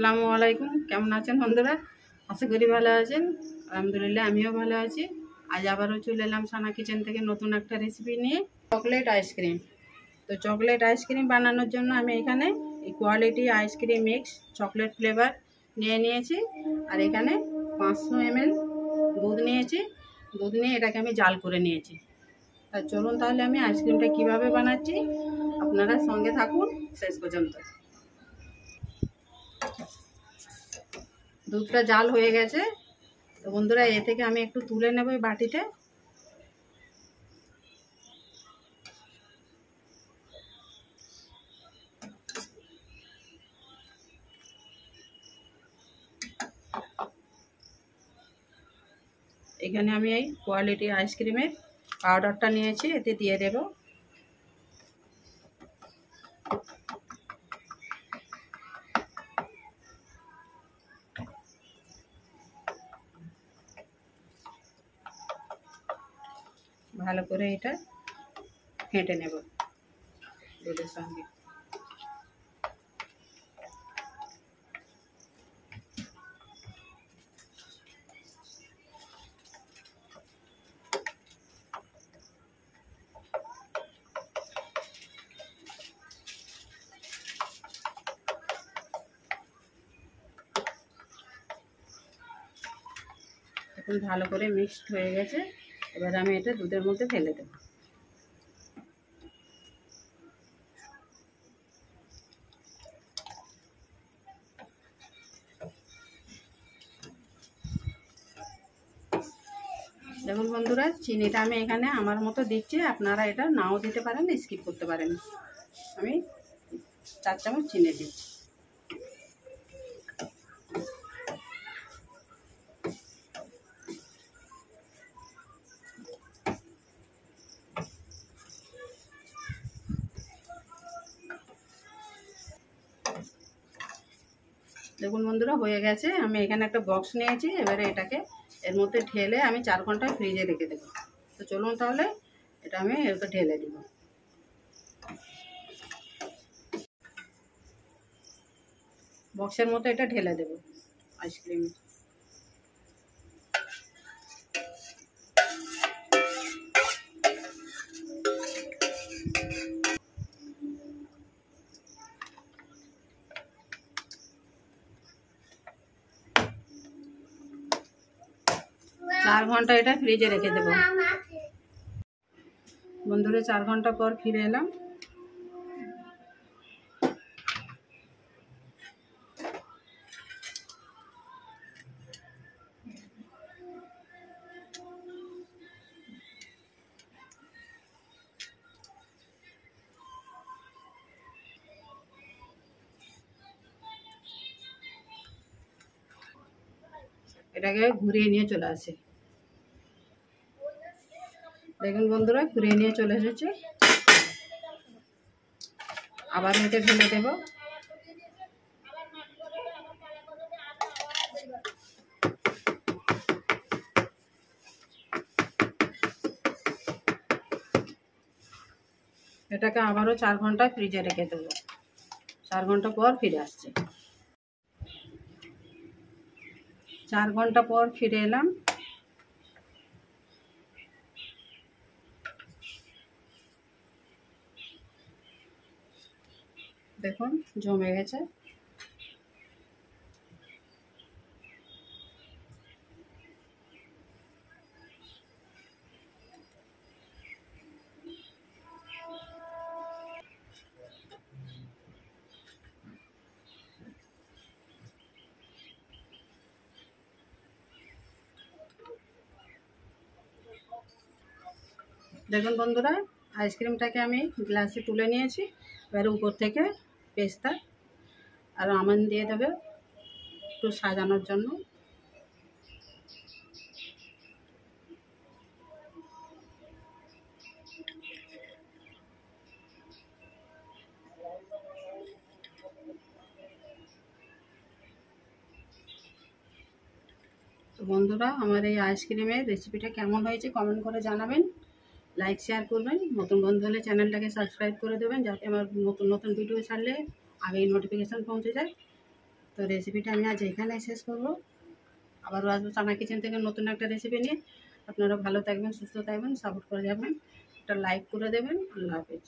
আসসালামু আলাইকুম। কেমন আছেন বন্ধুরা? আশা করি ভালো আছেন। আলহামদুলিল্লাহ আমিও ভালো আছি। আজ আবারও চলে এলাম সানা কিচেন থেকে নতুন একটা রেসিপি নিয়ে, চকলেট আইসক্রিম। তো চকলেট আইসক্রিম বানানোর জন্য আমি এখানে quality ice cream mix chocolate flavour নিয়েছি। আর এখানে 500 ml দুধ নিয়েছি। দুধ নিয়ে এটাকে আমি জাল করে নিয়েছি। তা চলুন তাহলে আমি আইসক্রিমটা কিভাবে বানাচ্ছি আপনারা সঙ্গে থাকুন শেষ পর্যন্ত। দুধটা জাল হয়ে গেছে। তো বন্ধুরা এ থেকে আমি একটু তুলে নেব বাটিতে। এখানে আমি এই কোয়ালিটি আইসক্রিমের পাউডারটা নিয়েছি, এতে দিয়ে দেব। ভালো করে এটা ফেটে নেব দুধের সঙ্গে। এখন ভালো করে মিক্সড হয়ে গেছে। এবার আমি এটা দুধের মধ্যে ফেলে দেব। দেখুন বন্ধুরা, চিনিটা আমি এখানে আমার মতো দিচ্ছি, আপনারা এটা নাও দিতে পারেন, স্কিপ করতে পারেন। আমি 4 চামচ চিনি দিচ্ছি। দেখুন বন্ধুরা হয়ে গেছে। আমি এখানে একটা বক্স নিয়েছি, এবারে এটাকে এর মধ্যে ঢেলে আমি 4 ঘন্টা ফ্রিজে রেখে দেবো। তো চলুন তাহলে এটা আমি এরপর ঢেলে দিব। বক্সের মতো এটা ঢেলে দেব আইসক্রিম। চার ঘন্টা এটা ফ্রিজে রেখে দেবো। বন্ধুরা 4 ঘন্টা পর ফিরে এলাম। এটাকে ঘুরিয়ে নিয়ে চলে আসে। দেখুন বন্ধুরা ঘুরিয়ে নিয়ে চলে এসেছে। আবার এটা ঢেলে দেব। এটাকে আবারও 4 ঘন্টা ফ্রিজে রেখে দেবো। 4 ঘন্টা পর ফিরে আসছে। 4 ঘন্টা পর ফিরে এলাম। দেখুন জমে গেছে। দেখুন বন্ধুরা আইসক্রিমটাকে আমি গ্লাসে তুলে নিয়েছি। এবার উপর থেকে পেস্তা আর আমন্ড দিয়ে দেবে একটু সাজানোর জন্য। তো বন্ধুরা আমার এই আইসক্রিমের রেসিপিটা কেমন হয়েছে কমেন্ট করে জানাবেন, লাইক শেয়ার করবেন। নতুন বন্ধু হলে চ্যানেলটাকে সাবস্ক্রাইব করে দেবেন, যাতে আমার নতুন নতুন ভিডিও ছাড়লে আগেই নোটিফিকেশান পৌঁছে যায়। তো রেসিপিটা আমি আজ এখানেই শেষ করবো। আবারও আসবো সানা কিচেন থেকে নতুন একটা রেসিপি নিয়ে। আপনারা ভালো থাকবেন, সুস্থ থাকবেন, সাপোর্ট করে যাবেন, একটা লাইক করে দেবেন। আল্লাহ হাফেজ।